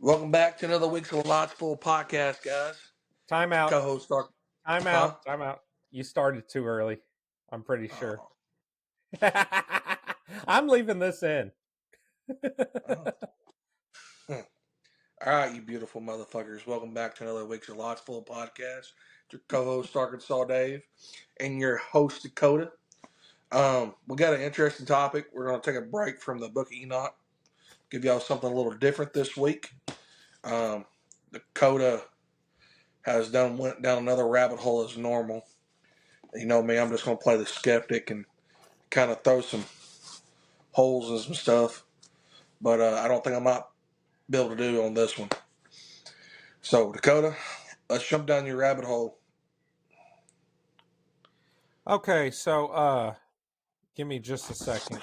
Welcome back to another week's Lots Full podcast, guys. Time It's your out. co-host, Dark. Time Huh? out. Time out. You started too early. I'm pretty sure. Oh, I'm leaving this in. oh. Hmm. All right, you beautiful motherfuckers. Welcome back to another week's Lots Full podcast. It's your co-host, Arkansas Dave, and your host, Dakota. We got an interesting topic. We're going to take a break from the Book of Enoch. Give y'all something a little different this week. Dakota has went down another rabbit hole as normal. You know me, I'm just going to play the skeptic and kind of throw some holes and some stuff. But I don't think I might be able to do on this one. So, Dakota, let's jump down your rabbit hole. Okay, so give me just a second.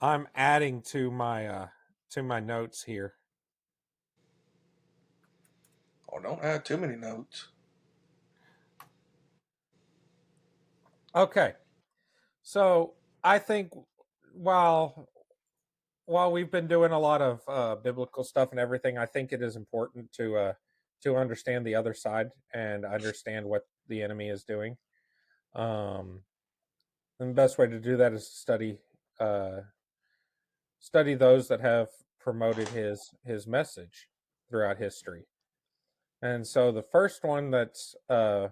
I'm adding to my notes here. Oh, don't add too many notes. Okay. So, I think while we've been doing a lot of biblical stuff and everything, I think it is important to understand the other side and understand what the enemy is doing. And the best way to do that is to study those that have promoted his message throughout history. And so the first one that's of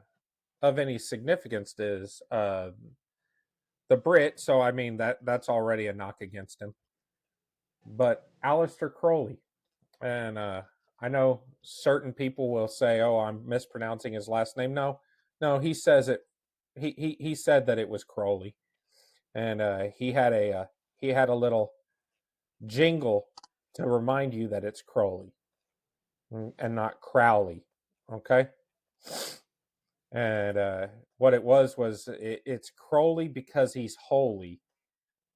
any significance is the Brit. So I mean that's already a knock against him. But Aleister Crowley, and I know certain people will say, "Oh, I'm mispronouncing his last name." No, he says it. He said that it was Crowley, and he had a little jingle to remind you that it's Crowley and not Crowley. Okay. And what it was it's Crowley because he's holy,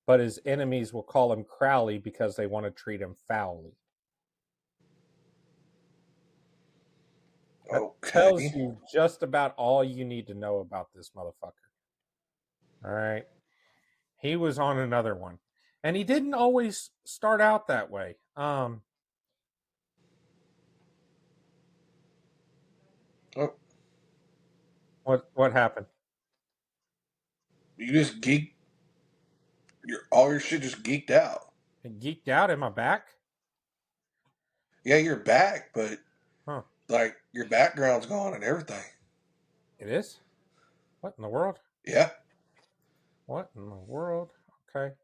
but his enemies will call him Crowley because they want to treat him foully. That tells Okay. you just about all you need to know about this motherfucker. All right. He was on another one. And he didn't always start out that way. Oh, What happened? you just geeked. All your shit just geeked out. It geeked out in my back? Yeah, you're back, but Huh. like your background's gone and everything. It is? What in the world? Yeah. What in the world? Okay.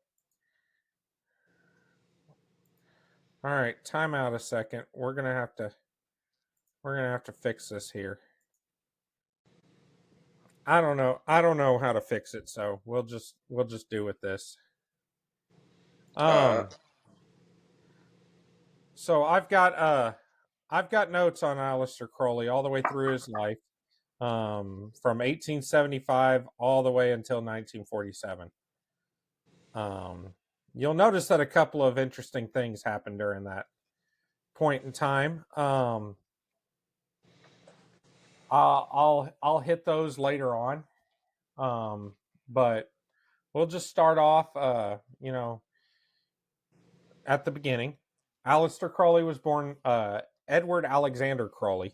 All right, time out a second. We're gonna have to fix this here. I don't know. I don't know how to fix it, so we'll just do with this. Uh. Um so I've got notes on Aleister Crowley all the way through his life. From 1875 all the way until 1947. You'll notice that a couple of interesting things happened during that point in time. I'll hit those later on. But we'll just start off, at the beginning. Aleister Crowley was born Edward Alexander Crowley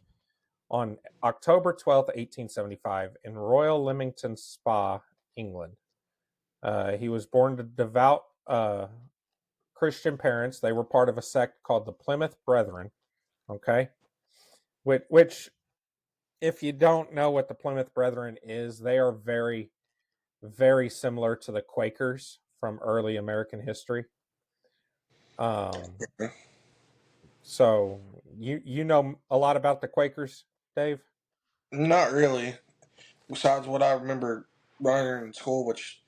on October 12th, 1875, in Royal Leamington Spa, England. He was born to devout Christian parents. They were part of a sect called the Plymouth Brethren. Okay, which if you don't know what the Plymouth Brethren is, they are very, very similar to the Quakers from early American history. So you know a lot about the Quakers, Dave? Not really. Besides what I remember running in school, which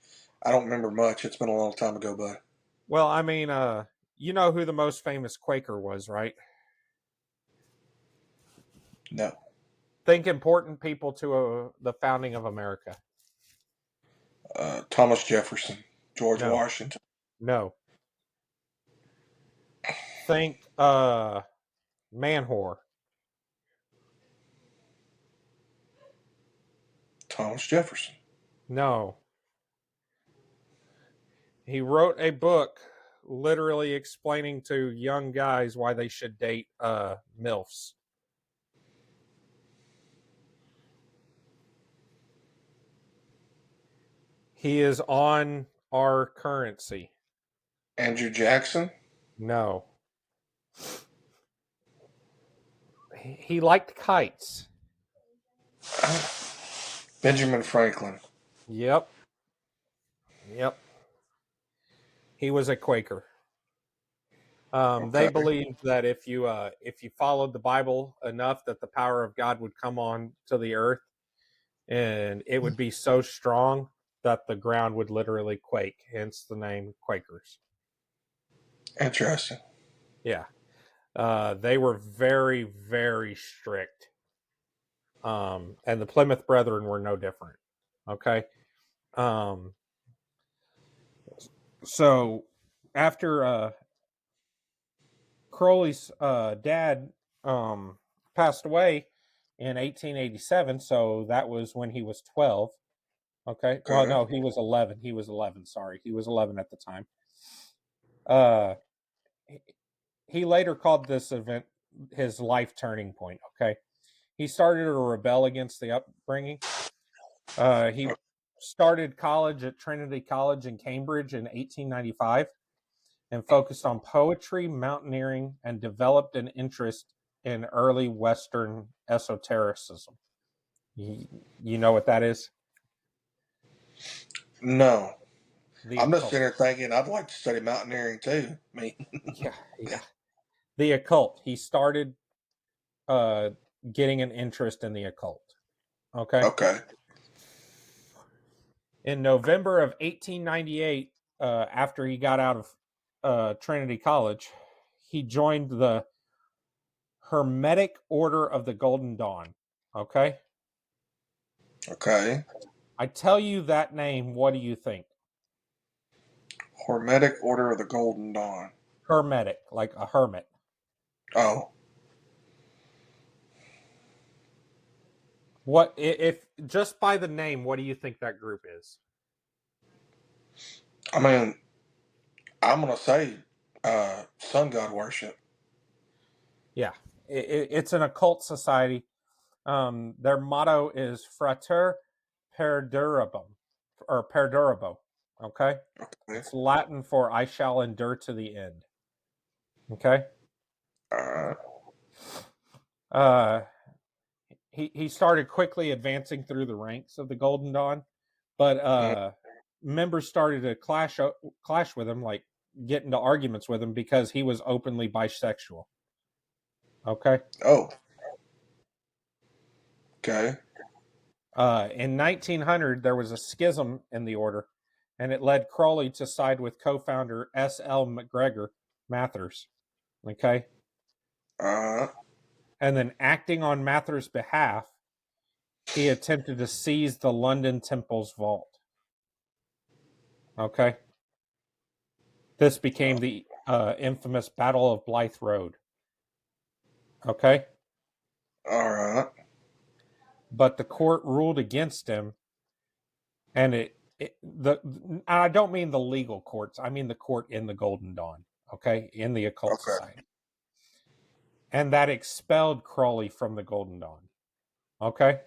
I don't remember much. It's been a long time ago, but Well, I mean, you know who the most famous Quaker was, right? no. Think important people to the founding of America. Thomas Jefferson, George No, Washington. no. Think man whore. Thomas Jefferson. No. He wrote a book literally explaining to young guys why they should date MILFs. He is on our currency. Andrew Jackson. No. He liked kites. Benjamin Franklin. Yep. He was a Quaker. They Okay. believed that if you followed the Bible enough, that the power of God would come on to the earth, and it would be so strong that the ground would literally quake. Hence the name Quakers. Interesting. Yeah, they were very, very strict, and the Plymouth Brethren were no different. Okay, so after Crowley's dad passed away in 1887, so that was when he was 12. Okay, well, Okay. no, he was 11. He was 11. Sorry, he was 11 at the time. Uh, he later called this event his life turning point. Okay, he started to rebel against the upbringing. He started college at Trinity College in Cambridge in 1895 and focused on poetry, mountaineering, and developed an interest in early Western esotericism. You know what that is? No. The I'm just occult. sitting here thinking I'd like to study mountaineering too. I mean, Yeah. The occult. He started uh, getting an interest in the occult. Okay. okay. In November of 1898, after he got out of Trinity College, he joined the Hermetic Order of the Golden Dawn. Okay. Okay. I tell you that name, what do you think? Hermetic Order of the Golden Dawn. Hermetic, like a hermit. Oh. What if just by the name, what do you think that group is? I mean, I'm gonna say sun god worship. Yeah, it's an occult society. Their motto is Frater Perdurabum or Perdurabo. Okay, Okay. it's Latin for "I shall endure to the end." Okay, Uh, uh, he started quickly advancing through the ranks of the Golden Dawn, but members started to clash with him, like get into arguments with him because he was openly bisexual. Okay. oh. Okay. In 1900, there was a schism in the order, and it led Crowley to side with co-founder S.L. McGregor Mathers. Okay. Uh, And then acting on Mathers' behalf, he attempted to seize the London Temple's vault. Okay. This became the infamous Battle of Blythe Road. Okay. all right. But the court ruled against him, and I don't mean the legal courts. I mean the court in the Golden Dawn. Okay. In the occult Okay. society. And that expelled Crowley from the Golden Dawn. Okay.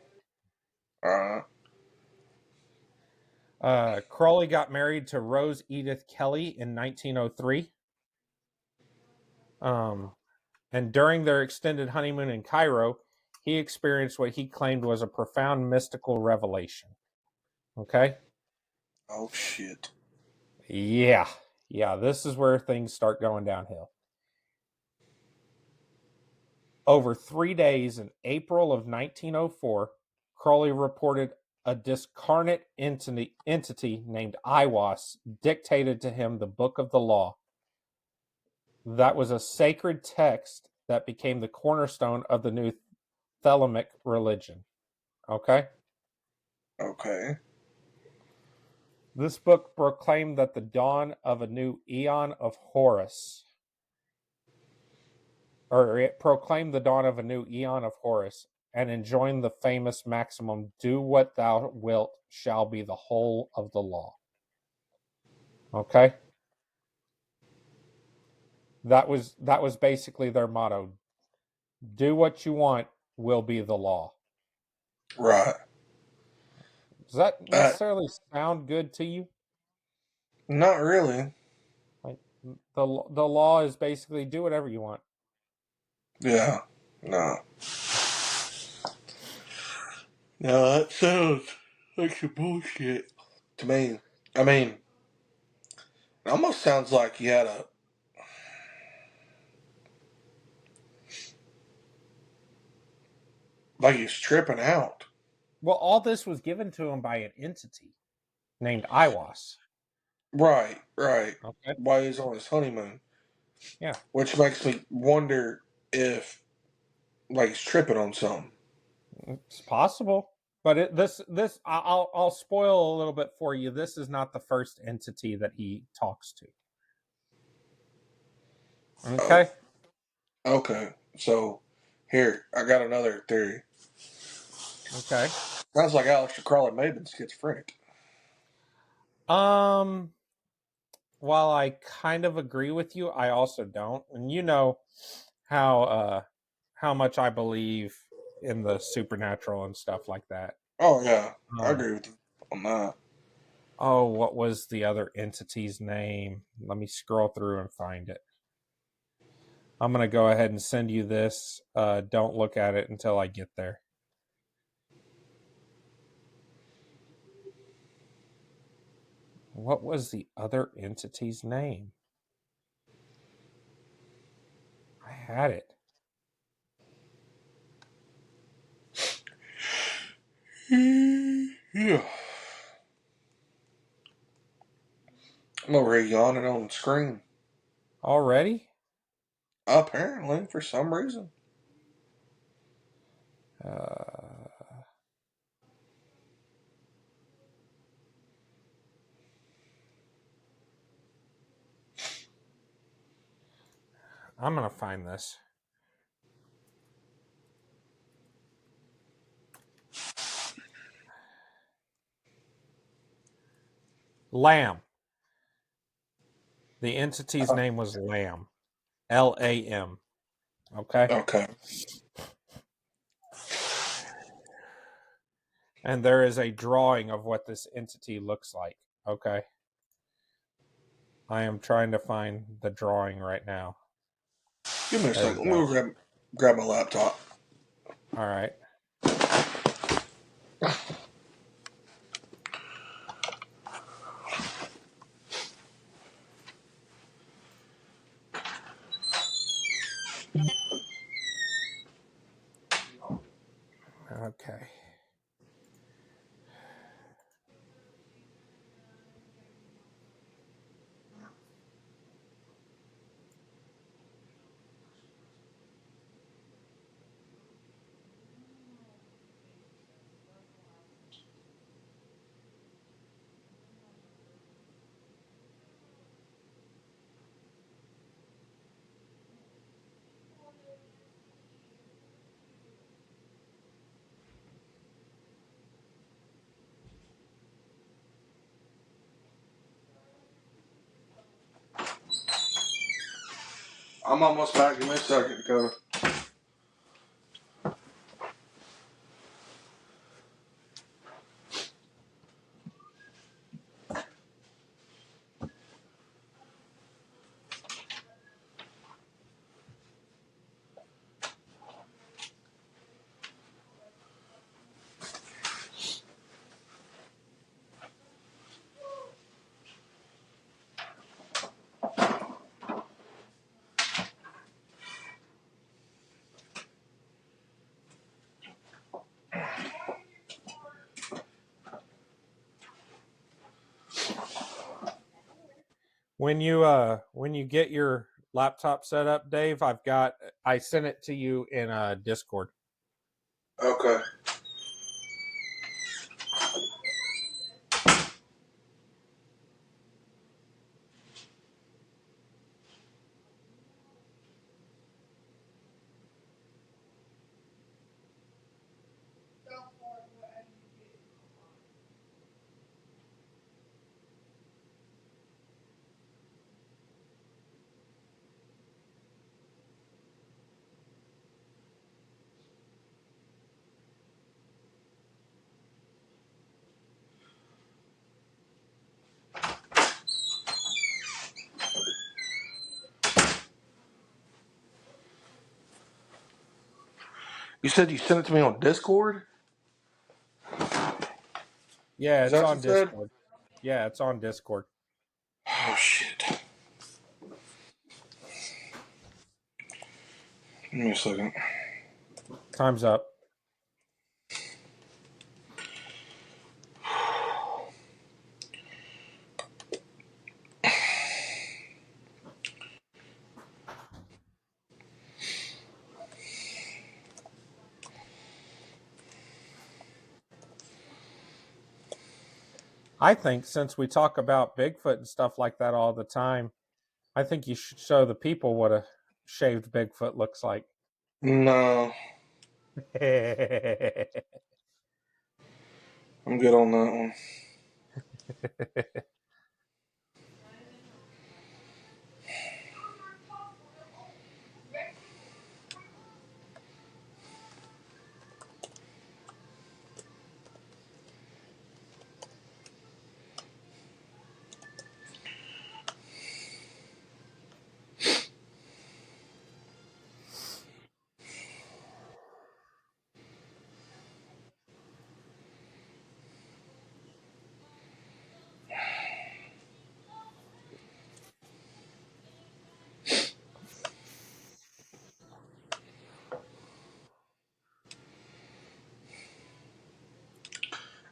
Uh, Crowley got married to Rose Edith Kelly in 1903. And during their extended honeymoon in Cairo, he experienced what he claimed was a profound mystical revelation. Okay. oh shit. Yeah. Yeah. This is where things start going downhill. Over 3 days in April of 1904, Crowley reported a discarnate entity named Iwas dictated to him the Book of the Law. That was a sacred text that became the cornerstone of the new Thelemic religion. Okay? Okay. This book proclaimed that the dawn of a new eon of Horus, or it proclaimed the dawn of a new eon of Horus, and enjoin the famous maximum, do what thou wilt shall be the whole of the law. Okay? That was basically their motto. Do what you want will be the law. Right. Does that Uh, necessarily sound good to you? Not really. Like the law is basically do whatever you want. Yeah. No. No, that sounds like some bullshit to me. I mean, it almost sounds like he had a. Like he's tripping out. Well, all this was given to him by an entity named Iwas. Right, right. Okay. While he's on his honeymoon. Yeah. Which makes me wonder if, like, he's tripping on something. It's possible. But I'll spoil a little bit for you. This is not the first entity that he talks to. Oh, Okay. okay. So, here, I got another theory. Okay. Sounds like Aleister Crowley may have been schizophrenic. Um while I kind of agree with you, I also don't. And you know how much I believe in the supernatural and stuff like that. Oh, yeah. I Uh agree with you on that. oh, what was the other entity's name? Let me scroll through and find it. I'm going to go ahead and send you this. Don't look at it until I get there. What was the other entity's name? I had it. Yeah. I'm over here yawning on the screen. Already? Apparently, for some reason. Uh, I'm going to find this. Lamb. The entity's Uh, name was Lamb. Lam. Okay? okay. And there is a drawing of what this entity looks like. Okay? I am trying to find the drawing right now. Give me a There we second. Let me go. go grab my laptop. All right. Okay. I'm almost back. Give me a second, Dakota. When you get your laptop set up, Dave, I sent it to you in Discord. Okay. You said you sent it to me on Discord? Yeah, Is that it's what you on said? Discord. Yeah, it's on Discord. Oh, shit. Give me a second. Time's up. I think since we talk about Bigfoot and stuff like that all the time, I think you should show the people what a shaved Bigfoot looks like. No, I'm good on that one.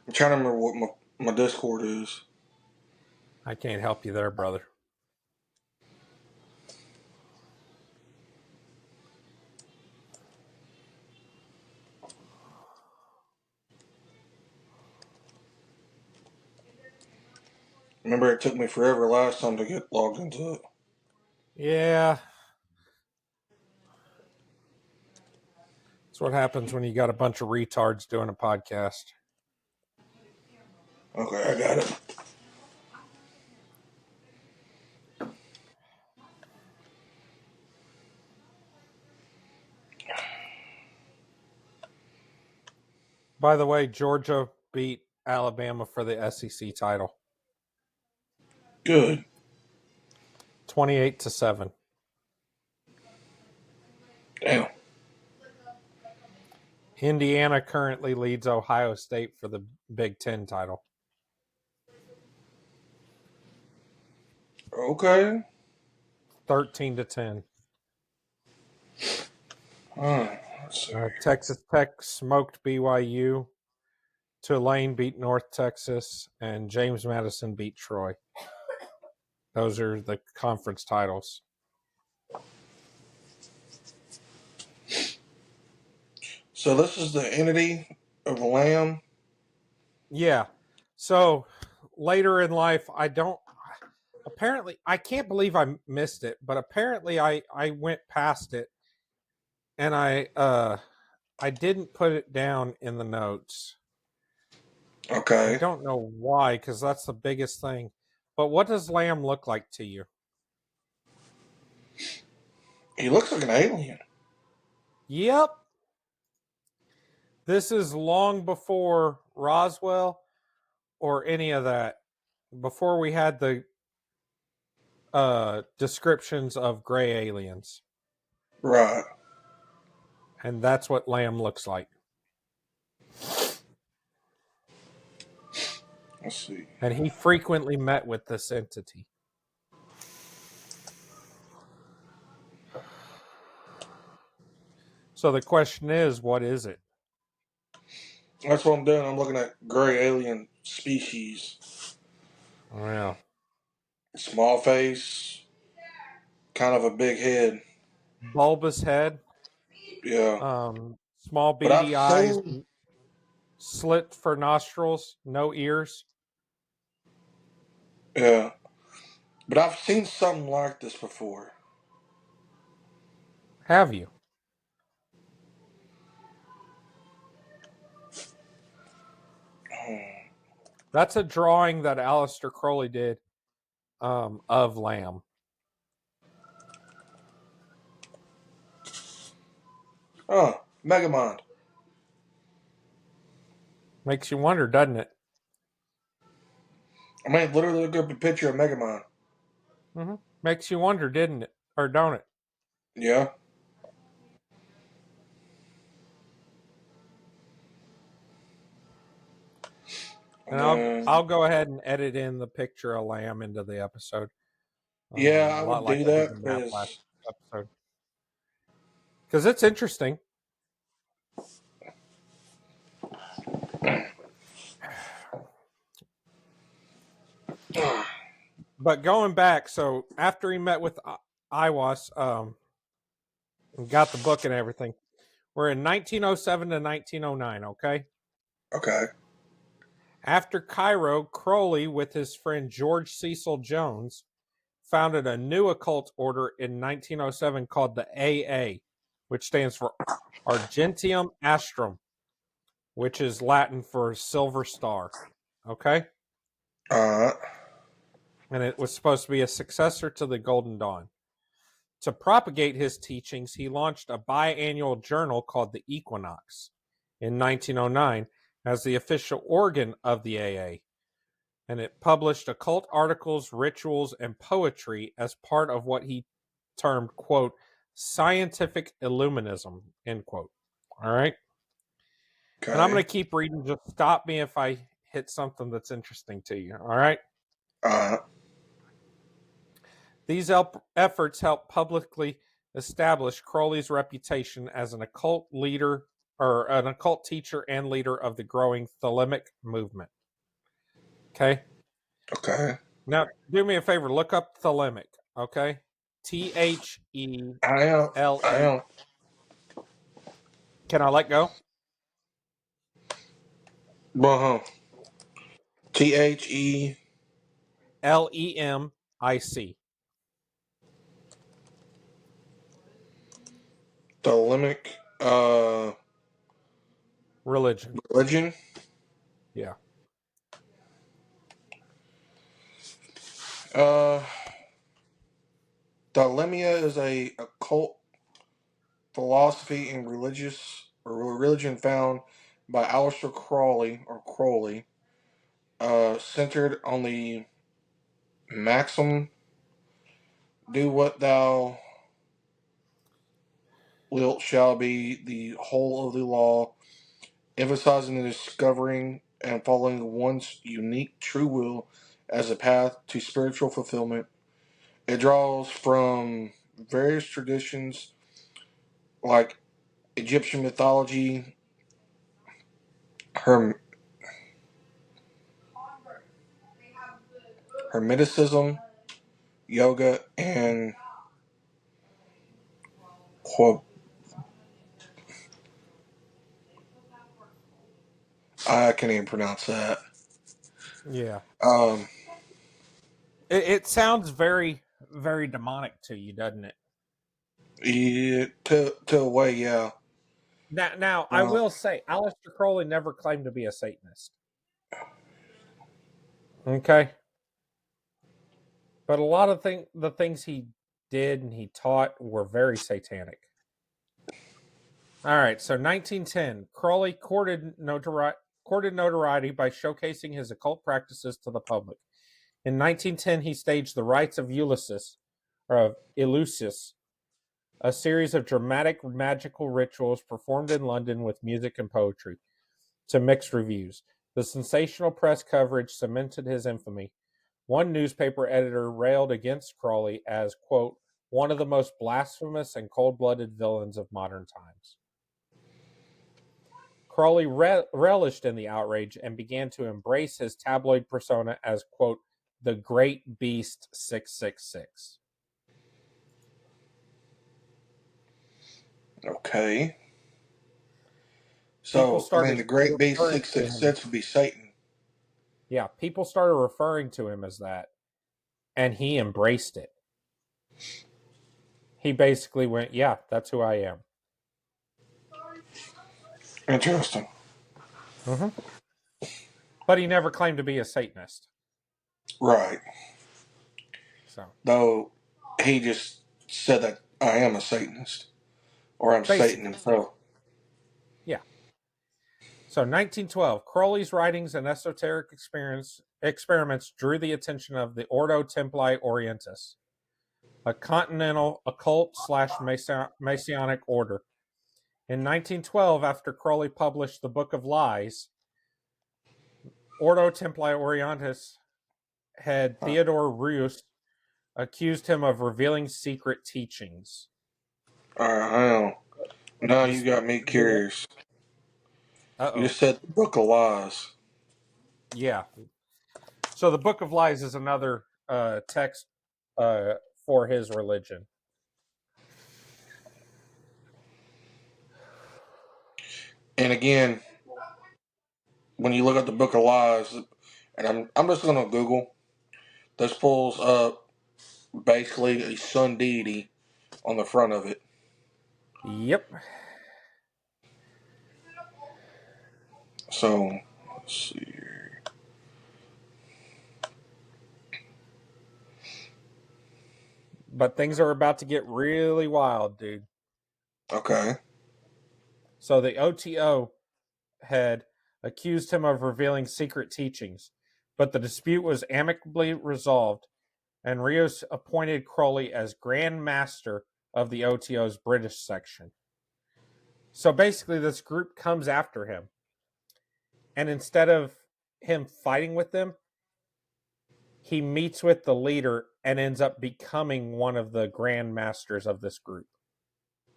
I'm trying to remember what my Discord is. I can't help you there, brother. Remember, it took me forever last time to get logged into it. Yeah. That's what happens when you got a bunch of retards doing a podcast. Okay, I got it. By the way, Georgia beat Alabama for the SEC title. Good. 28-7. Damn. Indiana currently leads Ohio State for the Big Ten title. Okay. 13-10. Alright, let's see. Texas Tech smoked BYU. Tulane beat North Texas, and James Madison beat Troy. Those are the conference titles. So this is the entity of Lamb. Yeah. So later in life, I can't believe I missed it, but apparently I went past it, and I didn't put it down in the notes. I Okay. don't know why, because that's the biggest thing. But what does Lamb look like to you? He looks like an alien. Yep. This is long before Roswell or any of that. Before we had the descriptions of gray aliens. Right. And that's what Lamb looks like. Let's see. And he frequently met with this entity. So the question is, what is it? That's what I'm doing. I'm looking at gray alien species. Yeah. Small face, kind of a big head. Bulbous head, Yeah. small But I've beady eyes, seen, slit for nostrils, no ears. yeah. But I've seen something like this before. Have you? That's a drawing that Aleister Crowley did of Lamb. Oh, Megamind. Makes you wonder, doesn't it? I mean, literally look up a picture of Megamind. Mm-hmm. Makes you wonder, didn't it? Or don't it? Yeah. And I'll go ahead and edit in the picture of Lamb into the episode. Yeah, A I lot would like do I did that in that last because episode. Because it's interesting. But going back, so after he met with Iwas, and got the book and everything, we're in 1907 to 1909, okay? okay. After Cairo, Crowley, with his friend George Cecil Jones, founded a new occult order in 1907 called the AA, which stands for Argenteum Astrum, which is Latin for silver star. Okay? Uh, And it was supposed to be a successor to the Golden Dawn. To propagate his teachings, he launched a biannual journal called the Equinox in 1909 as the official organ of the AA. And it published occult articles, rituals, and poetry as part of what he termed, quote, scientific illuminism, end quote. All right. And I'm going okay. to keep reading. Just stop me if I hit something that's interesting to you. All right. Uh, These efforts helped publicly establish Crowley's reputation as an occult leader or an occult teacher and leader of the growing Thelemic movement. Okay. okay. Now, do me a favor. Look up Thelemic. Okay. I am. I THELE. am. Can I let go? Uh-huh. THE. LEMIC. The limit. Religion. Religion. Yeah. Uh, Dilemma is a occult philosophy and religion found by Aleister Crowley, centered on the maxim "Do what thou wilt shall be the whole of the law," emphasizing the discovering and following one's unique true will as a path to spiritual fulfillment. It draws from various traditions like Egyptian mythology, Herm- Hermeticism, yoga, and Qu- I can't even pronounce that. Yeah. Um, It sounds very, very demonic to you, doesn't it? yeah, to a way, yeah. Now, I Uh, will say, Aleister Crowley never claimed to be a Satanist. Okay. But a lot of the things he did and he taught were very satanic. All right, so 1910, Crowley courted notoriety by showcasing his occult practices to the public. In 1910, he staged the rites of Ulysses, or of Eleusis, a series of dramatic magical rituals performed in London with music and poetry, to mixed reviews. The sensational press coverage cemented his infamy. One newspaper editor railed against Crowley as, quote, one of the most blasphemous and cold blooded villains of modern times. Crowley relished in the outrage and began to embrace his tabloid persona as, quote, the Great Beast 666. okay. People So, I mean, started the Great Beast referring to him. 666 would be Satan. Yeah, people started referring to him as that, and he embraced it. He basically went, yeah, that's who I am. Interesting. Mm-hmm. But he never claimed to be a Satanist. Right. So, Though he just said that I am a Satanist, or I'm Satan basically, himself. yeah. So, 1912, Crowley's writings and esoteric experiments drew the attention of the Ordo Templi Orientis, a continental occult slash Masonic order. In 1912, after Crowley published the Book of Lies, Ordo Templi Orientis head Theodore Reuss accused him of revealing secret teachings. Alright, hang on. Now you got me curious. You Uh-oh. just said the Book of Lies. Yeah. So the Book of Lies is another text for his religion. And again, when you look at the Book of Lies, and I'm just gonna Google. This pulls up basically a sun deity on the front of it. Yep. So let's see here. But things are about to get really wild, dude. Okay. So the OTO had accused him of revealing secret teachings, but the dispute was amicably resolved, and Rios appointed Crowley as Grand Master of the OTO's British section. So basically, this group comes after him, and instead of him fighting with them, he meets with the leader and ends up becoming one of the Grand Masters of this group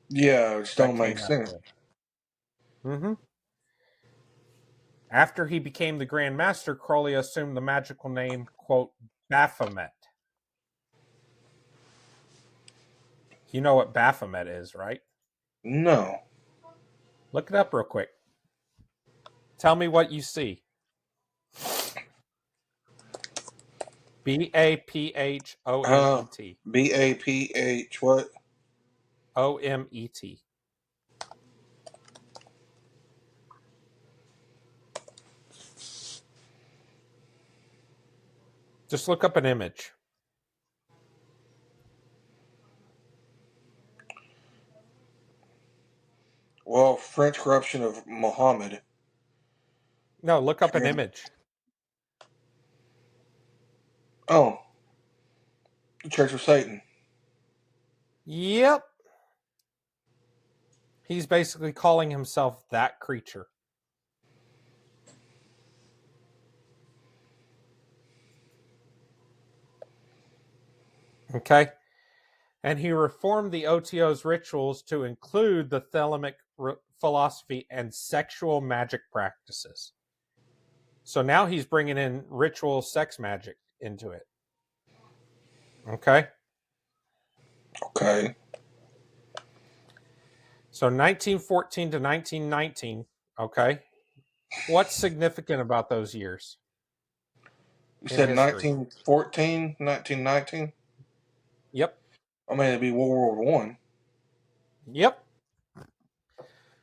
Yeah, it that don't make came sense. after him. Mm-hmm. After he became the Grand Master, Crowley assumed the magical name, quote, Baphomet. You know what Baphomet is, right? No. Look it up real quick. Tell me what you see. Baphomet. BAPH what? Omet. Just look up an image. Well, French corruption of Muhammad. No, look up an image. Oh, the Church of Satan. Yep. He's basically calling himself that creature. Okay. And he reformed the OTO's rituals to include the Thelemic philosophy and sexual magic practices. So now he's bringing in ritual sex magic into it. Okay. Okay. So 1914 to 1919. Okay. What's significant about those years You in said history? 1914, 1919? Yep. I mean, it'd be World War One. Yep.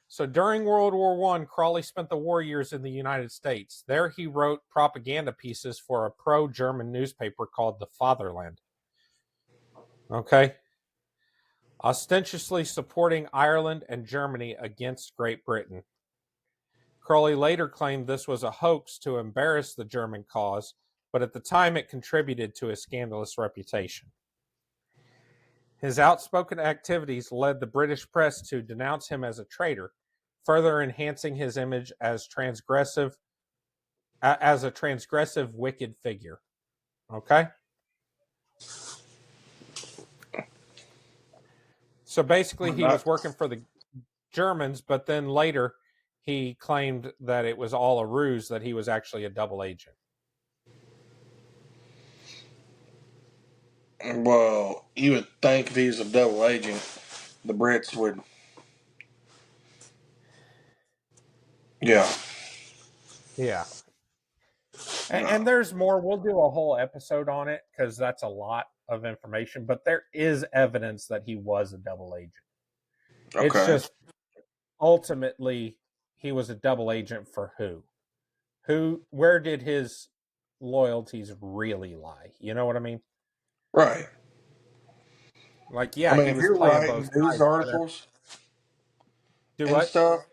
So during World War I, Crowley spent the war years in the United States. There he wrote propaganda pieces for a pro-German newspaper called The Fatherland. Okay. Ostentatiously supporting Ireland and Germany against Great Britain. Crowley later claimed this was a hoax to embarrass the German cause, but at the time it contributed to his scandalous reputation. His outspoken activities led the British press to denounce him as a traitor, further enhancing his image as a transgressive, wicked figure. Okay? So basically, he was working for the Germans, but then later he claimed that it was all a ruse, that he was actually a double agent. Well, you would think if he was a double agent, the Brits would. Yeah. Yeah. No. And there's more. We'll do a whole episode on it because that's a lot of information, but there is evidence that he was a double agent. It's Okay. just ultimately he was a double agent for who? Where did his loyalties really lie? You know what I mean? Right. Like, I yeah, mean, he if was you're playing writing both news sides, but articles do and what? stuff,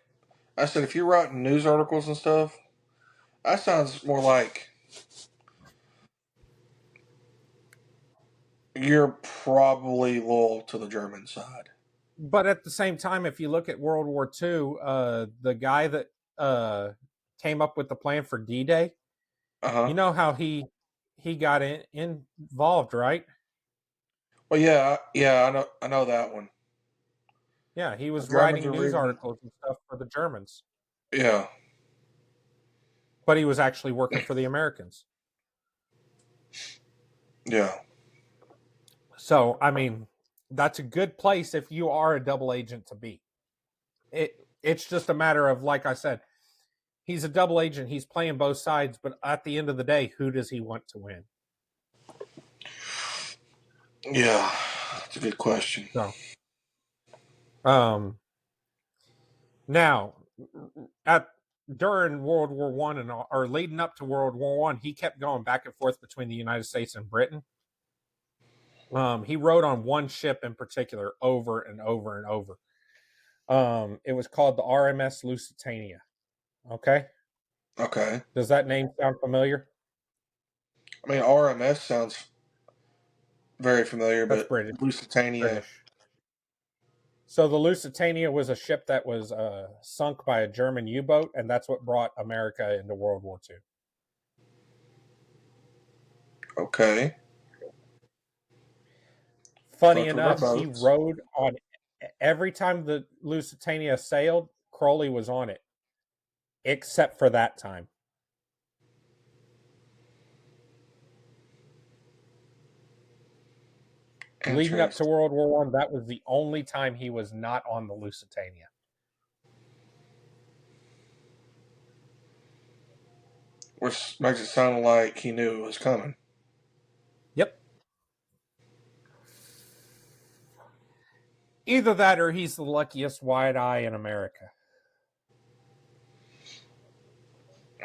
I said if you're writing news articles and stuff, that sounds more like you're probably loyal to the German side. But at the same time, if you look at World War II, the guy that came up with the plan for D-Day, Uh-huh. You know how he got involved, right? Well, yeah, I know that one. Yeah, he The was Germans writing are news reading. articles and stuff for the Germans, Yeah, but he was actually working for the Americans. yeah, So, I mean, that's a good place if you are a double agent to be. It's just a matter of, like I said, he's a double agent. He's playing both sides, but at the end of the day, who does he want to win? yeah. That's a good question. So, um, now at during World War One or leading up to World War One, he kept going back and forth between the United States and Britain. He rode on one ship in particular over and over and over. It was called the RMS Lusitania. Okay, Okay. does that name sound familiar? I mean, RMS sounds very familiar, That's but British. Lusitania. British. So the Lusitania was a ship that was sunk by a German U-boat, and that's what brought America into World War II. Okay. Funny Fuck with our enough, he boats. rode on every time the Lusitania sailed. Crowley was on it, except for that time. Leading up to Interesting. World War One, that was the only time he was not on the Lusitania. Which makes it sound like he knew it was coming. Yep. Either that or he's the luckiest white eye in America.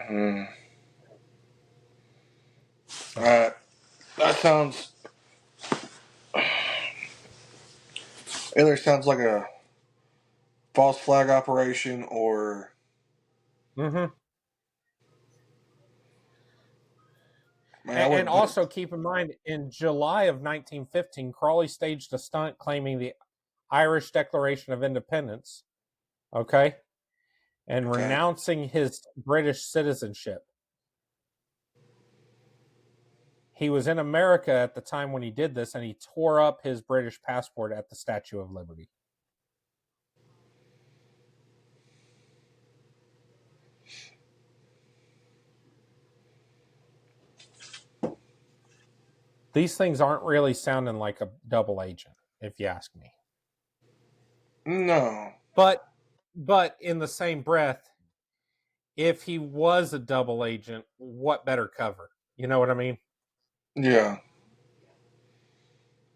Hmm. So, That sounds either sounds like a false flag operation or mm-hmm. man, I And wouldn't put it. also keep in mind, in July of 1915, Crawley staged a stunt claiming the Irish Declaration of Independence, okay, and Okay. renouncing his British citizenship. He was in America at the time when he did this, and he tore up his British passport at the Statue of Liberty. These things aren't really sounding like a double agent, if you ask me. No. But in the same breath, if he was a double agent, what better cover? You know what I mean? Yeah.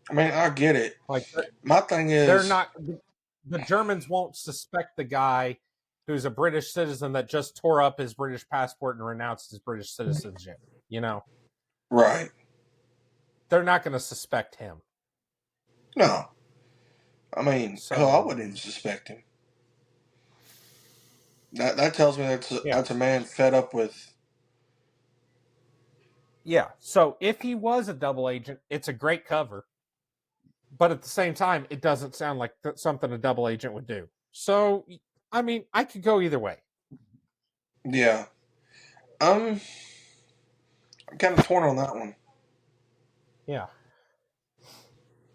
I mean, I get it. Like My thing they're is, not the Germans won't suspect the guy who's a British citizen that just tore up his British passport and renounced his British citizenship. You know, right. they're not going to suspect him. No. I mean, hell, I So wouldn't even suspect him. That tells me yeah, that's a man fed up with. yeah. So if he was a double agent, it's a great cover, but at the same time, it doesn't sound like something a double agent would do. So I mean, I could go either way. Yeah. I'm kind of torn on that one. Yeah.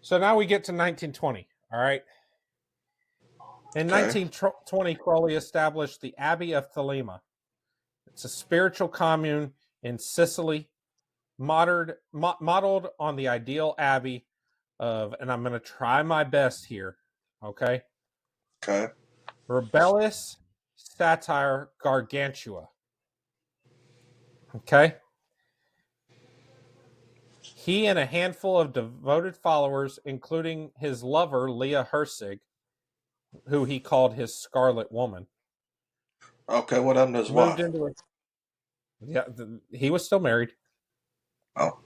So now we get to 1920. All right. In Okay. 1920, Crowley established the Abbey of Thelema. It's a spiritual commune in Sicily, modeled on the ideal abbey of, and I'm going to try my best here, okay? Okay. Rebellious satire Gargantua, okay? He and a handful of devoted followers, including his lover, Leah Herzig, who he called his Scarlet Woman, Okay. What happened to his moved wife? into a, yeah, he was still married. Oh.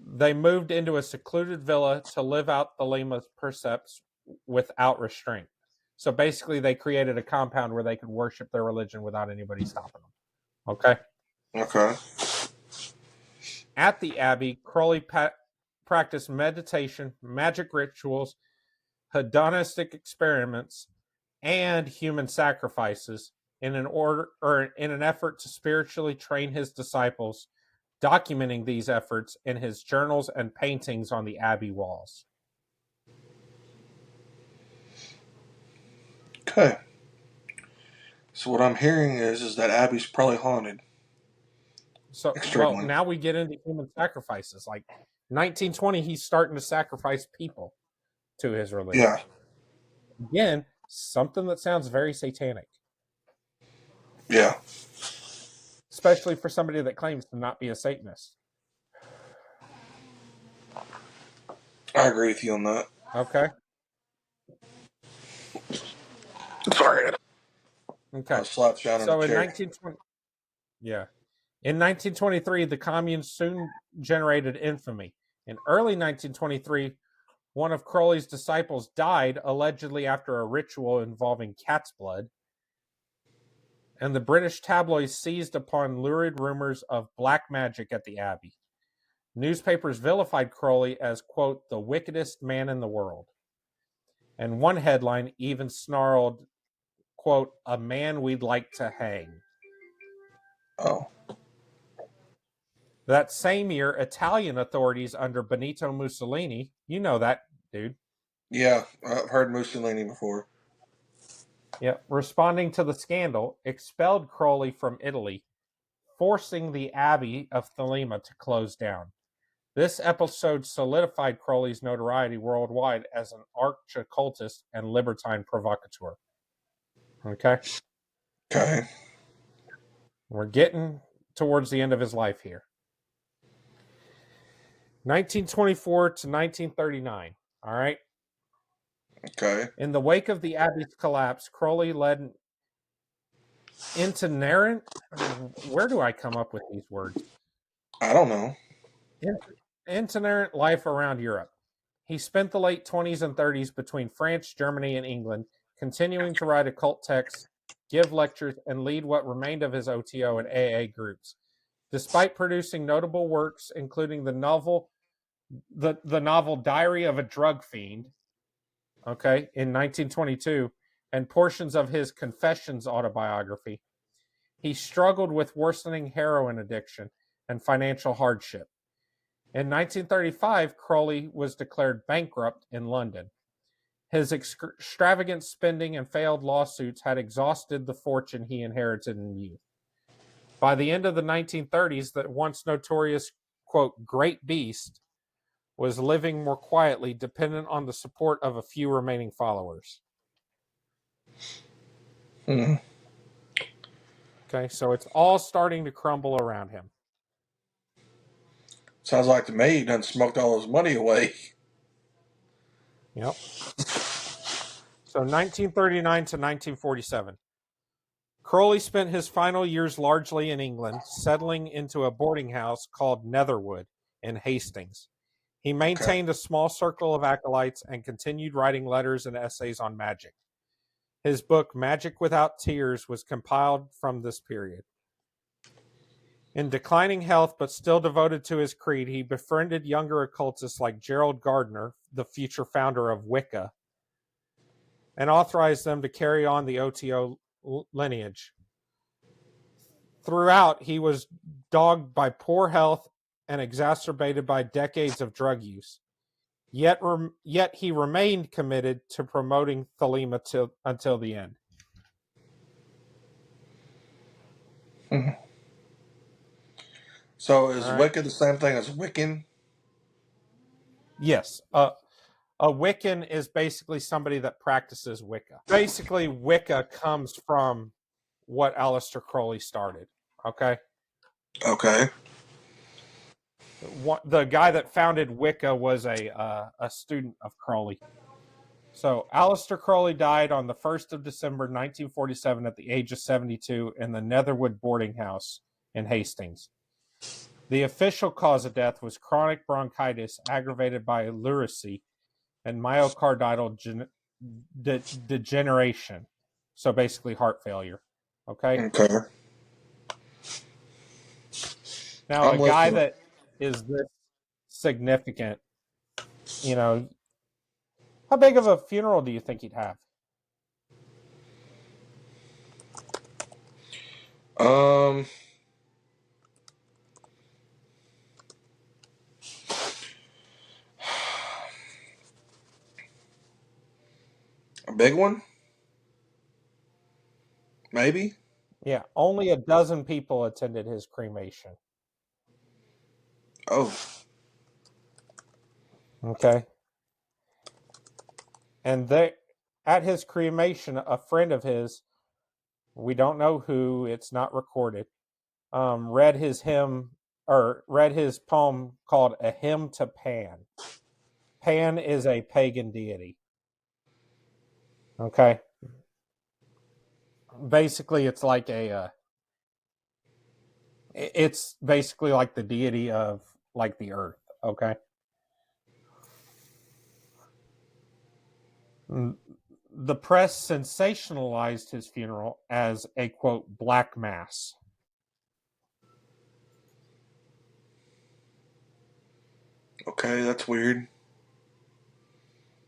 They moved into a secluded villa to live out Thelema's precepts without restraint. So basically, they created a compound where they could worship their religion without anybody stopping them. Okay. Okay. At the Abbey, Crowley practiced meditation, magic rituals, hedonistic experiments, and human sacrifices in an effort to spiritually train his disciples, documenting these efforts in his journals and paintings on the abbey walls. Okay. So what I'm hearing is that Abbey's probably haunted So, well, externally. now we get into human sacrifices. Like 1920, he's starting to sacrifice people to his religion. Yeah. Again, something that sounds very satanic, Yeah. especially for somebody that claims to not be a Satanist. I agree with you on that. Okay. Sorry. Okay. I slapped down in the So in chair. 1920, yeah. In 1923, the Commune soon generated infamy. In early 1923, one of Crowley's disciples died allegedly after a ritual involving cat's blood, and the British tabloids seized upon lurid rumors of black magic at the Abbey. Newspapers vilified Crowley as, quote, the wickedest man in the world. And one headline even snarled, quote, a man we'd like to hang. Oh. That same year, Italian authorities under Benito Mussolini, you know that dude, Yeah. I've heard Mussolini before. yeah, responding to the scandal, expelled Crowley from Italy, forcing the Abbey of Thelema to close down. This episode solidified Crowley's notoriety worldwide as an arch-occultist and libertine provocateur. Okay? Okay. We're getting towards the end of his life here. 1924 to 1939. All right? Okay. In the wake of the Abbey's collapse, Crowley led itinerant. Where do I come up with these words? I don't know. Itinerant life around Europe. He spent the late 20s and 30s between France, Germany, and England, continuing to write occult texts, give lectures, and lead what remained of his OTO and AA groups. Despite producing notable works, including the novel Diary of a Drug Fiend, okay, in 1922, and portions of his Confessions autobiography, he struggled with worsening heroin addiction and financial hardship. In 1935, Crowley was declared bankrupt in London. His extravagant spending and failed lawsuits had exhausted the fortune he inherited in youth. By the end of the 1930s, the once notorious, quote, great beast was living more quietly, dependent on the support of a few remaining followers. Hmm. Okay, so it's all starting to crumble around him. Sounds like to me he done smoked all his money away. Yep. So 1939 to 1947. Crowley spent his final years largely in England, settling into a boarding house called Netherwood in Hastings. He Okay. maintained a small circle of acolytes and continued writing letters and essays on magic. His book, Magic Without Tears, was compiled from this period. In declining health, but still devoted to his creed, he befriended younger occultists like Gerald Gardner, the future founder of Wicca, and authorized them to carry on the OTO lineage. Throughout, he was dogged by poor health and exacerbated by decades of drug use. Yet he remained committed to promoting Thelema until the end. Hmm. So All is right. Wicca the same thing as Wiccan? Yes. A Wiccan is basically somebody that practices Wicca. Basically, Wicca comes from what Aleister Crowley started. Okay. Okay. The guy that founded Wicca was a student of Crowley. So Aleister Crowley died on the 1st of December 1947 at the age of 72 in the Netherwood boarding house in Hastings. The official cause of death was chronic bronchitis aggravated by pleurisy and myocardial degeneration. So basically heart failure. Okay. Okay. Now, a I'm with guy you. that is this significant, you know, how big of a funeral do you think he'd have? Um, a big one, maybe. Yeah, only a dozen people attended his cremation. Oh, Okay. And they, at his cremation, a friend of his, we don't know who, it's not recorded, read his hymn or read his poem called A Hymn to Pan. Pan is a pagan deity. Okay. Basically, it's like it's basically like the deity of like the earth. Okay. The press sensationalized his funeral as a quote black mass. okay, that's weird.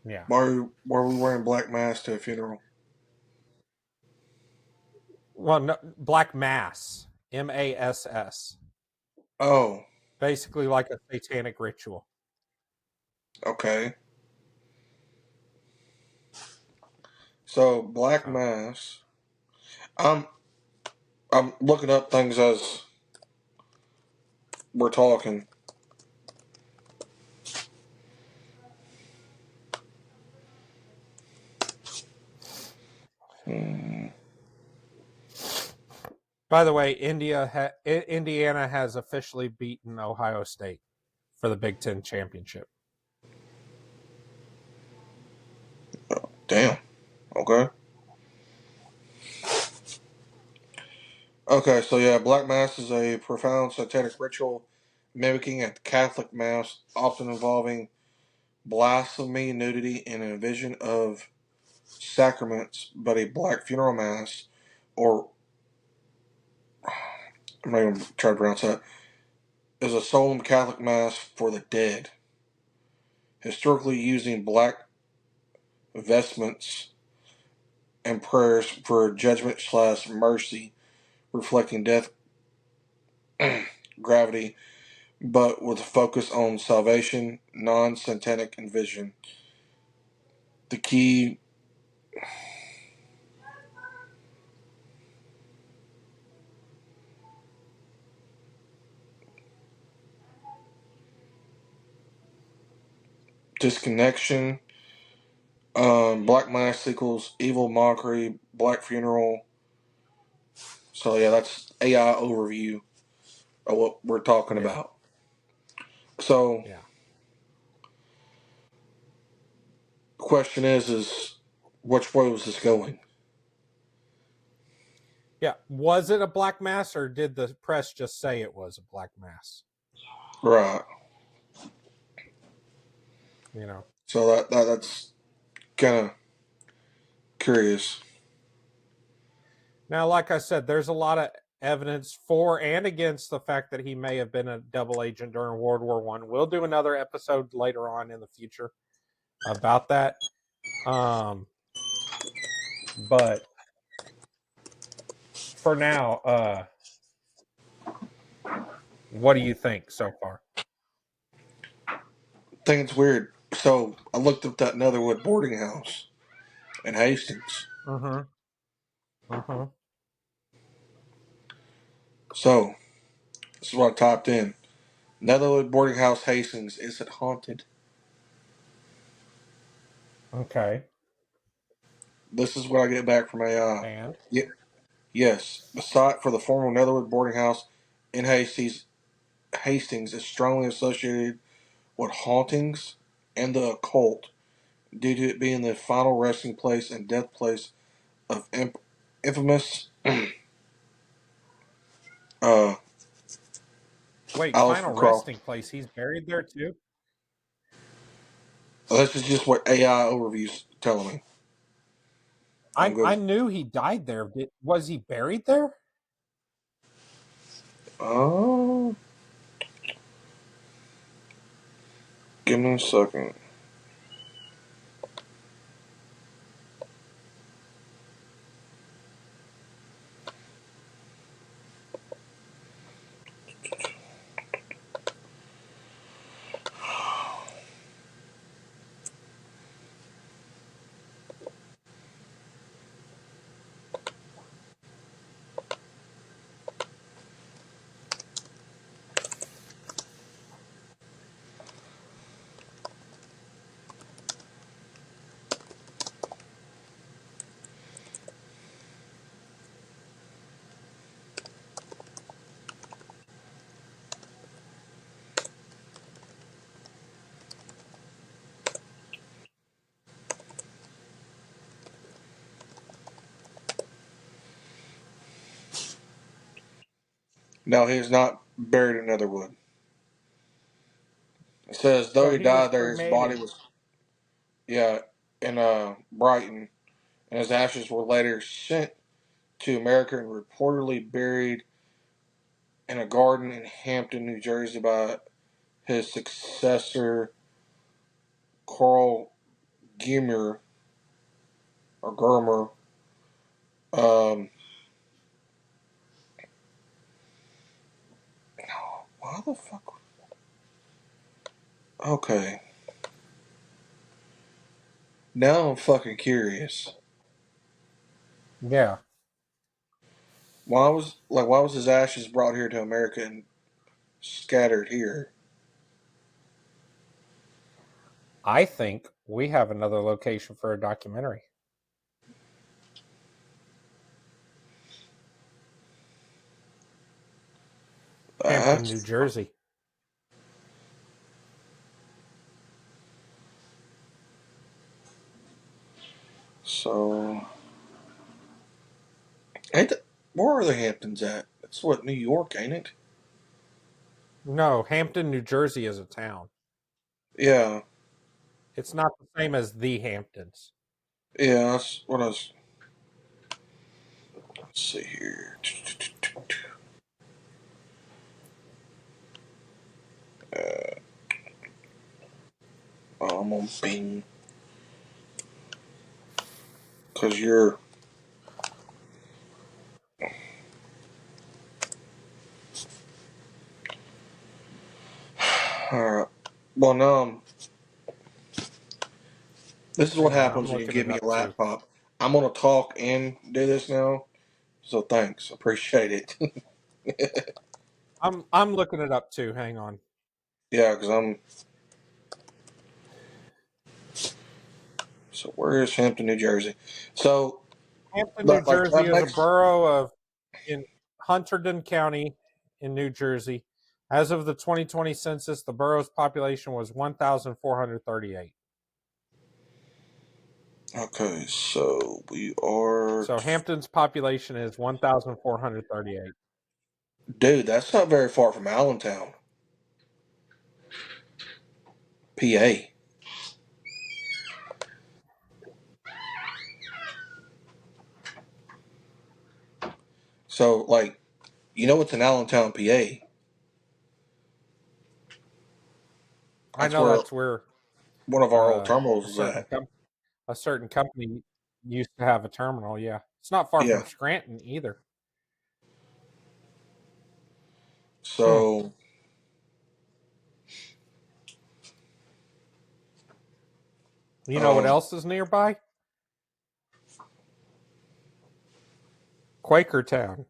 Yeah. Why are we wearing black masks to a funeral? Well, no, black mass, MASS, Oh, basically like a satanic ritual. okay. So black So, mass. I'm I'm looking up things as we're talking. Hmm. by the way, Indiana has officially beaten Ohio State for the Big Ten championship. Damn. Okay. Okay, so yeah, black mass is a profound satanic ritual mimicking a Catholic mass, often involving blasphemy, nudity, and a vision of sacraments. But a black funeral mass, or I'm not even trying to pronounce that, is a solemn Catholic mass for the dead, historically using black vestments and prayers for judgment slash mercy, reflecting death gravity, but with a focus on salvation, non-satanic and vision. The key disconnection, black mass equals evil mockery, black funeral. So yeah, that's AI overview of what we're talking Yeah, about. So yeah, the question is which way was this going? yeah. Was it a black mass, or did the press just say it was a black mass? Right. You know. So that's kind of curious. Now, like I said, there's a lot of evidence for and against the fact that he may have been a double agent during World War One. We'll do another episode later on in the future about that. Um, but for now, what do you think so far? I think it's weird. So I looked up that Netherwood boarding house in Hastings. Mm-hmm. Mm-hmm. So this is what I typed in. Netherwood boarding house Hastings. Is it haunted? Okay. This is what I get back from AI. And Yes, the site for the former Netherwood boarding house in Hastings is strongly associated with hauntings and the occult due to it being the final resting place and death place of infamous uh, wait, final Aleister Crowley. resting place. He's buried there too. This is just what AI overviews telling me. I'm I good. knew he died there. Was he buried there? Oh, give me a second. No, he is not buried in Netherwood. It says though So he he was died there, his body cremated. was in Brighton, and his ashes were later sent to America and reportedly buried in a garden in Hampton, New Jersey, by his successor, Carl Gimmer or Germer. Um, why the fuck? Okay, now I'm fucking curious. Yeah. Why was his ashes brought here to America and scattered here? I think we have another location for a documentary. Hampton, New That's Jersey. so. Ain't the, where are the Hamptons at? It's what, New York, ain't it? No, Hampton, New Jersey is a town. Yeah, It's not the same as the Hamptons. yeah. That's what I was. Let's see here. I'm on Bing because you're. All right. Well, no. This is what Hang on, I'm happens when you looking give it me a up too. laptop. I'm gonna talk and do this now. So thanks, appreciate it. I'm looking it up too. Hang on. Yeah, because I'm. So where is Hampton, New Jersey? So Hampton, New that like Jersey that is a makes. borough of in Hunterdon County in New Jersey. As of the 2020 census, the borough's population was 1,438. Okay, so we are. So Hampton's population is 1,438. Dude, that's not very far from Allentown, PA. So like, it's in Allentown, PA. I That's know where that's where one of our old uh, terminals a is certain at. a certain company used to have a terminal. Yeah, it's not far Yeah. from Scranton either. Hmm. So You know what um, else is nearby? Quakertown.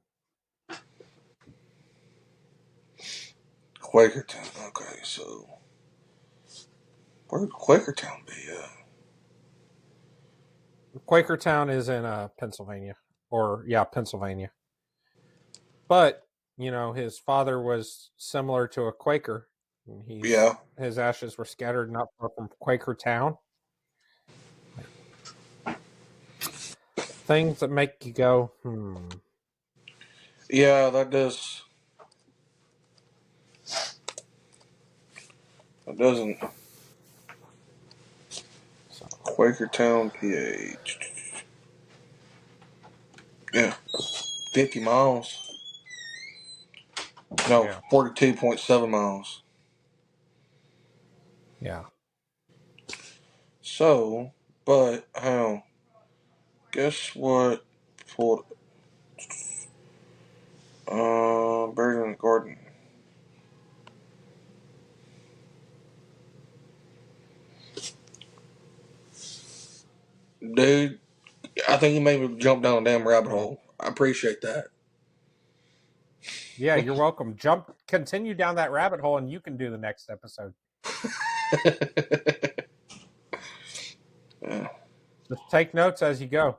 Quakertown. Okay, so where'd Quakertown be? Quakertown is in Pennsylvania, or yeah, Pennsylvania. But his father was similar to a Quaker. Yeah. His ashes were scattered not far from Quakertown. Things that make you go, hmm. Yeah, that does. That doesn't. So Quakertown, PA. Yeah, 50 miles. No, yeah, 42.7 miles. yeah. So, but how? Guess what? Pulled. Buried in the garden. Dude, I think you made me jump down a damn rabbit Hmm. hole. I appreciate that. Yeah, you're welcome. Continue down that rabbit hole, and you can do the next episode. Yeah, Just take notes as you go.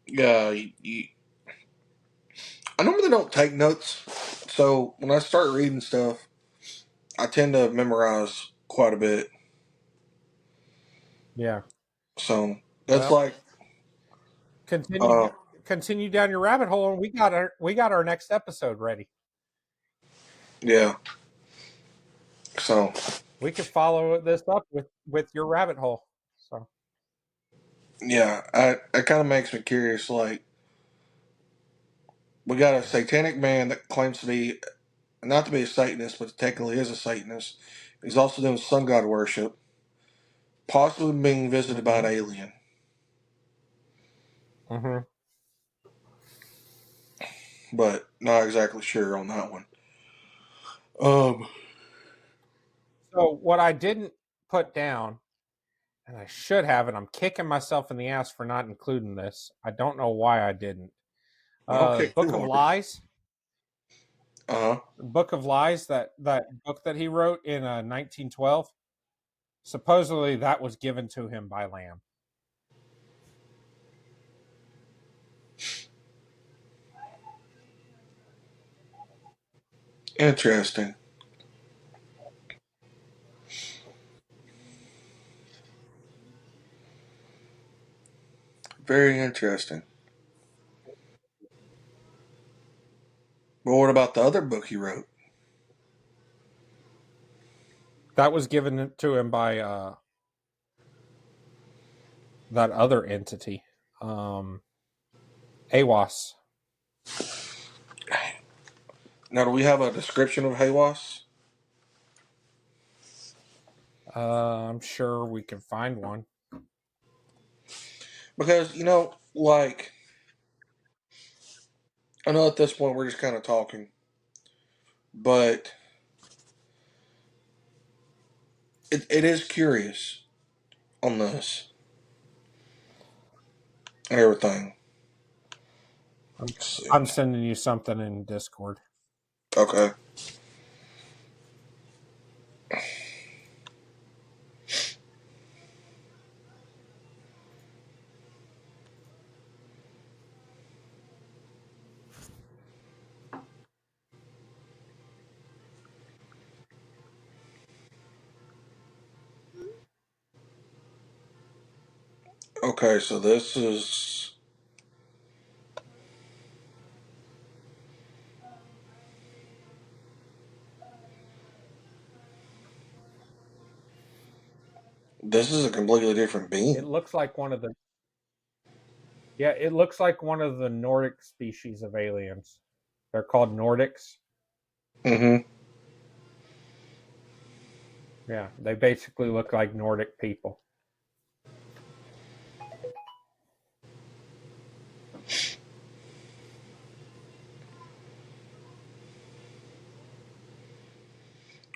yeah I normally don't take notes, so when I start reading stuff, I tend to memorize quite a bit. Yeah. So that's Well, like, continue uh, continue down your rabbit hole, and we got our next episode ready. Yeah. So We could follow this up with your rabbit hole. So yeah, it kind of makes me curious. Like, we got a satanic man that claims to be not to be a Satanist, but technically is a Satanist. He's also doing sun god worship, possibly being visited by an mm-hmm. alien. Mm-hmm. But not exactly sure on that one. Um, So what I didn't put down, and I should have, and I'm kicking myself in the ass for not including this. I don't know why I didn't. I'll kick Book too of hard. Lies. Uh huh. Book of Lies. That book that he wrote in 1912. Supposedly that was given to him by Lamb. Interesting. Very interesting. But what about the other book he wrote? That was given to him by that other entity, AWAS. Now, do we have a description of Hawas? I'm sure we can find one. Because, like, I know at this point we're just kind of talking, but it is curious on this and everything. Let's I'm see. sending you something in Discord. Okay. Okay, so this is a completely different It being. looks like one of the it looks like one of the Nordic species of aliens. They're called Nordics. Mm-hmm. Yeah, they basically look like Nordic people.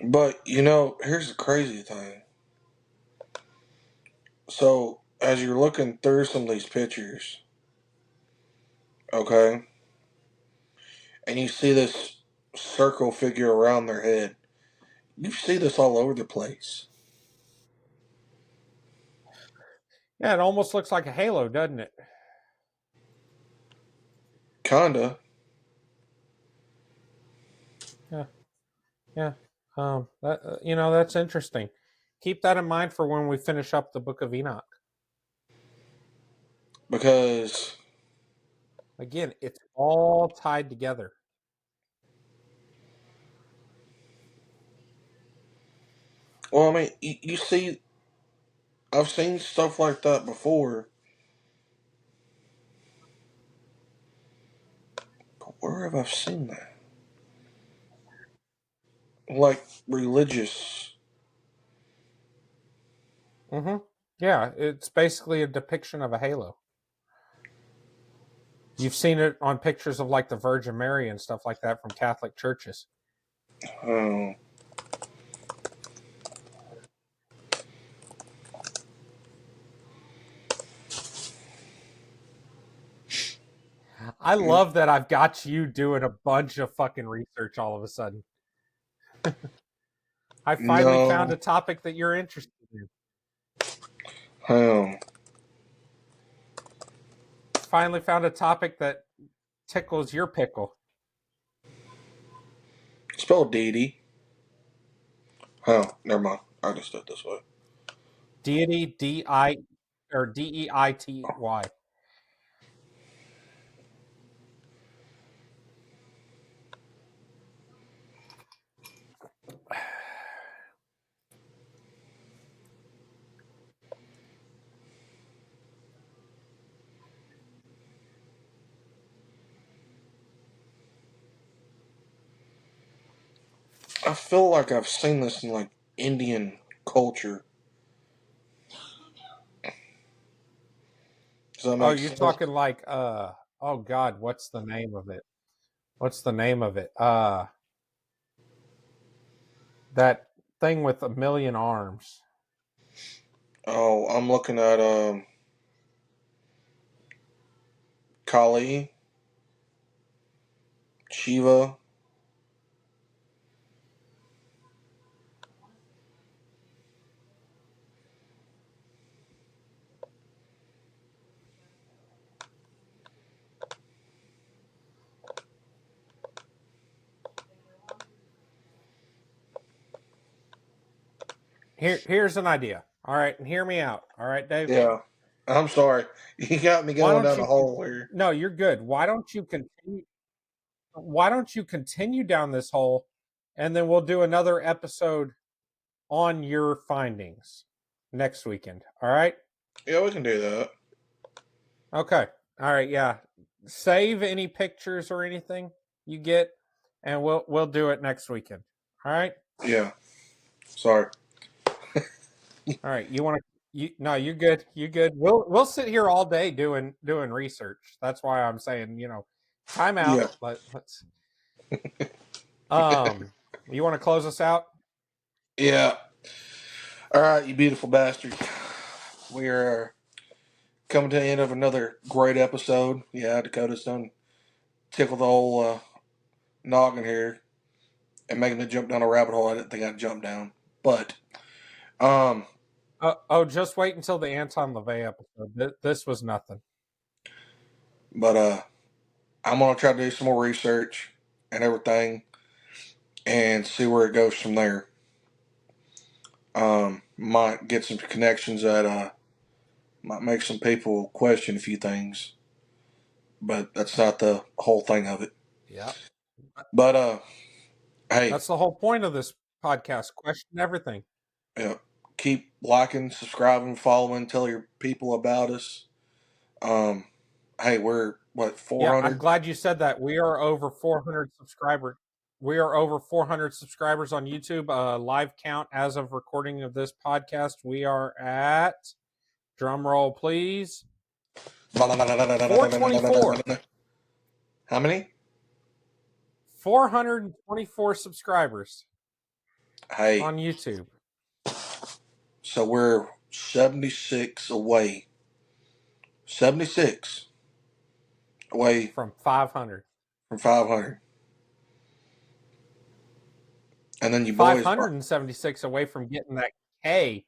But, here's the crazy thing. So, as you're looking through some of these pictures, okay, and you see this circle figure around their head, you see this all over the place. Yeah, it almost looks like a halo, doesn't it? Kinda. Yeah, yeah. That's interesting. Keep that in mind for when we finish up the Book of Enoch. Because, Again, it's all tied together. well, I mean, you see, I've seen stuff like that before. But where have I seen that? Like, religious. Mm-hmm. Yeah, it's basically a depiction of a halo. You've seen it on pictures of like the Virgin Mary and stuff like that from Catholic churches. Oh. I love that I've got you doing a bunch of fucking research all of a sudden. I finally found No. a topic that you're interested in. Oh. Finally found a topic that tickles your pickle. Spell deity. Oh, never mind. I just did it this way. Deity, D-I, or D-E-I-T-Y. I feel like I've seen this in like Indian culture. Does that Oh, make you're sense? talking like oh God, what's the name of it? What's the name of it? That thing with a million arms. Oh, I'm looking at Kali, Shiva. Here's an idea. All right, and hear me out. All right, Dave. Yeah. I'm sorry. You got me Why going don't down a you? hole here. No, you're good. Why don't you continue? Why don't you continue down this hole, and then we'll do another episode on your findings next weekend. All right. Yeah, we can do that. Okay. All right. Yeah. Save any pictures or anything you get, and we'll do it next weekend. All right. Yeah. Sorry. All right. You want to? You no. You're good. You're good. We'll sit here all day doing research. That's why I'm saying time out. Yeah. Let's. Um. You want to close us out? Yeah. All right, you beautiful bastard. We are coming to the end of another great episode. Yeah, Dakota's done tickle the whole noggin here and making me jump down a rabbit hole I didn't think I'd jump down. But um, Oh, just wait until the Anton LaVey episode. This was nothing. but I'm gonna try to do some more research and everything and see where it goes from there. Might get some connections that might make some people question a few things, but that's not the whole thing of it. Yeah. But hey, That's the whole point of this podcast. Question everything. yeah, keep liking, subscribing, following, tell your people about us. Um, hey, we're what Yeah, I'm 400? glad you said that. We are over 400 subscribers. We are over 400 subscribers on YouTube. Live count as of recording of this podcast, we are at drum roll, please. 424. How many? 424 subscribers Hey, on YouTube so we're 76 away. 76 away from 500. from 500. And then you boys, 576 away from getting that K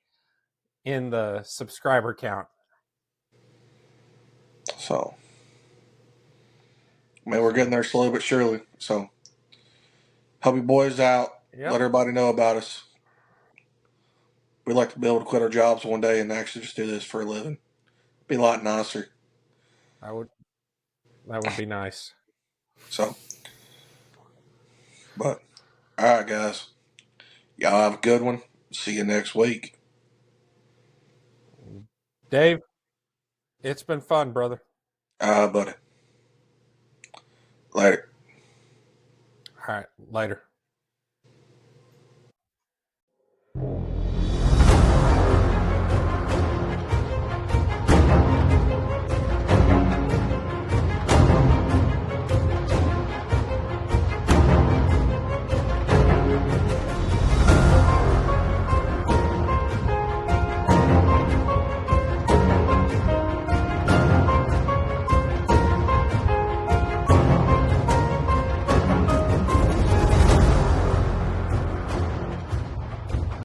in the subscriber count. so man, we're getting there slowly but surely. So help you boys out. Let Yep. everybody know about us. We'd like to be able to quit our jobs one day and actually just do this for a living. Be a lot nicer. That would be nice. So, but all right, guys, y'all have a good one. See you next week. Dave, it's been fun, brother. Buddy. Later. All right, later.